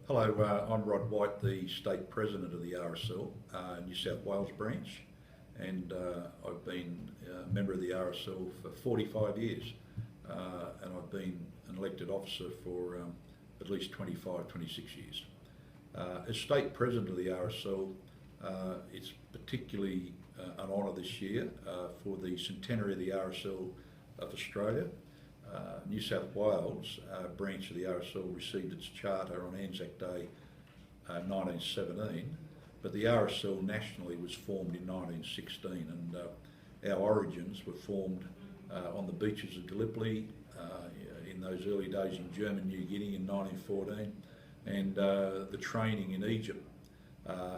Hello, I'm Rod White, the State President of the RSL, New South Wales branch, and I've been a member of the RSL for 45 years, and I've been an elected officer for at least 25, 26 years. As State President of the RSL, it's particularly an honour this year for the centenary of the RSL of Australia. New South Wales branch of the RSL received its charter on Anzac Day 1917, but the RSL nationally was formed in 1916, and our origins were formed on the beaches of Gallipoli in those early days in German New Guinea in 1914, and the training in Egypt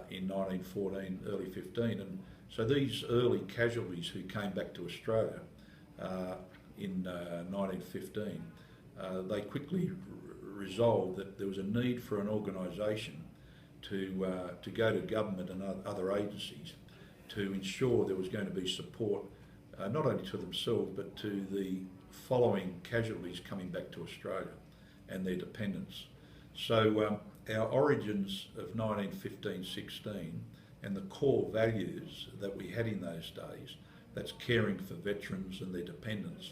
in 1914, early 15. And so these early casualties who came back to Australia in 1915, they quickly resolved that there was a need for an organisation to go to government and other agencies to ensure there was going to be support not only to themselves but to the following casualties coming back to Australia and their dependents. So our origins of 1915-16 and the core values that we had in those days, that's caring for veterans and their dependents,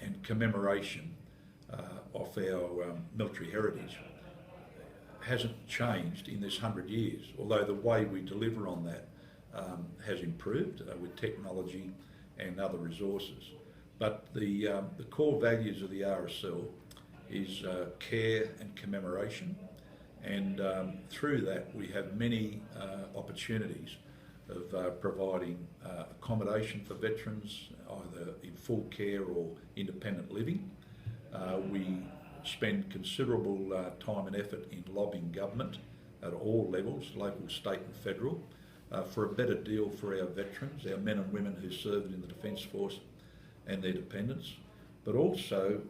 and commemoration of our military heritage, hasn't changed in this 100 years, although the way we deliver on that has improved with technology and other resources. But the core values of the RSL is care and commemoration, and through that we have many opportunities of providing accommodation for veterans, either in full care or independent living. We spend considerable time and effort in lobbying government at all levels, local, state and federal, for a better deal for our veterans, our men and women who served in the Defence Force and their dependents. But also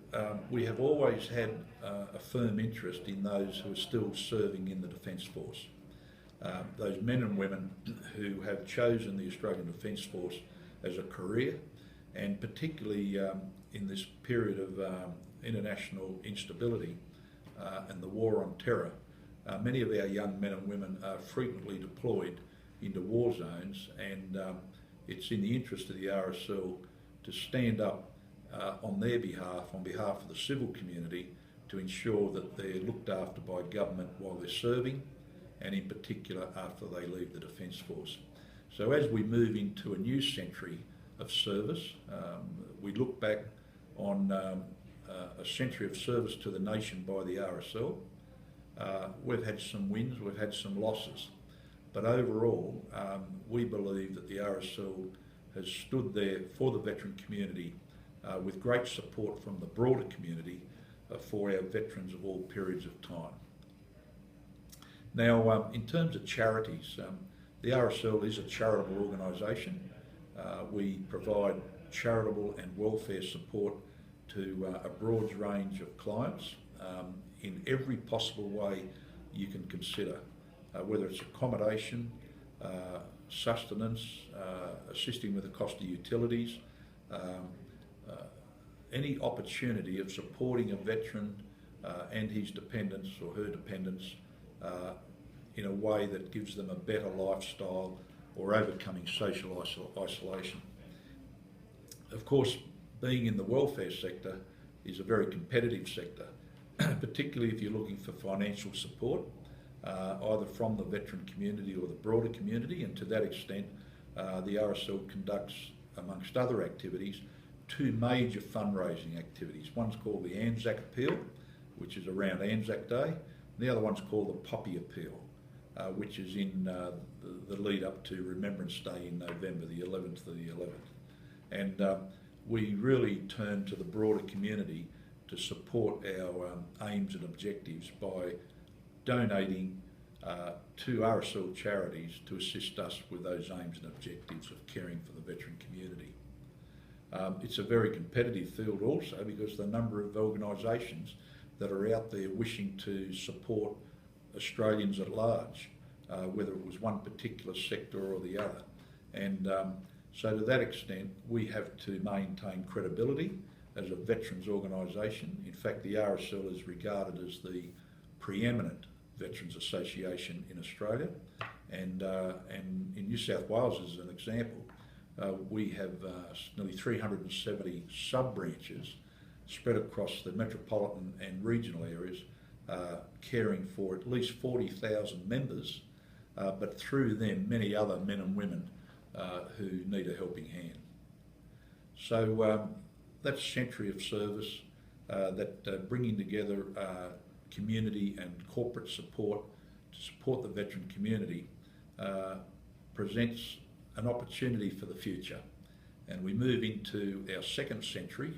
we have always had a firm interest in those who are still serving in the Defence Force. Those men and women who have chosen the Australian Defence Force as a career, and particularly in this period of international instability and the war on terror, many of our young men and women are frequently deployed into war zones, and it's in the interest of the RSL to stand up on their behalf, on behalf of the civil community, to ensure that they're looked after by government while they're serving, and in particular after they leave the Defence Force. So as we move into a new century of service, we look back on a century of service to the nation by the RSL. We've had some wins, we've had some losses, but overall we believe that the RSL has stood there for the veteran community with great support from the broader community for our veterans of all periods of time. Now, in terms of charities, the RSL is a charitable organisation. We provide charitable and welfare support to a broad range of clients in every possible way you can consider, whether it's accommodation, sustenance, assisting with the cost of utilities, any opportunity of supporting a veteran and his dependents or her dependents in a way that gives them a better lifestyle or overcoming social isolation. Of course, being in the welfare sector is a very competitive sector, particularly if you're looking for financial support, either from the veteran community or the broader community, and to that extent, the RSL conducts, amongst other activities, two major fundraising activities. One's called the Anzac Appeal, which is around Anzac Day, and the other one's called the Poppy Appeal, which is in the lead up to Remembrance Day in November, the 11th to the 11th. And we really turn to the broader community to support our aims and objectives by donating to RSL charities to assist us with those aims and objectives of caring for the veteran community. It's a very competitive field also, because the number of organisations that are out there wishing to support Australians at large, whether it was one particular sector or the other. And so to that extent, we have to maintain credibility as a veterans organisation. In fact, the RSL is regarded as the preeminent veterans association in Australia, and in New South Wales, as an example, we have nearly 370 sub-branches spread across the metropolitan and regional areas, caring for at least 40,000 members, but through them many other men and women who need a helping hand. So that's a century of service, that bringing together community and corporate support to support the veteran community presents an opportunity for the future. And we move into our second century,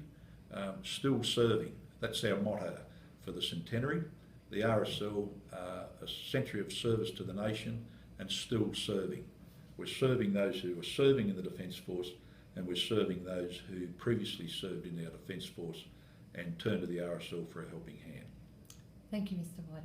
still serving. That's our motto for the centenary. The RSL, a century of service to the nation and still serving. We're serving those who are serving in the Defence Force, and we're serving those who previously served in our Defence Force and turn to the RSL for a helping hand. Thank you, Mr. White.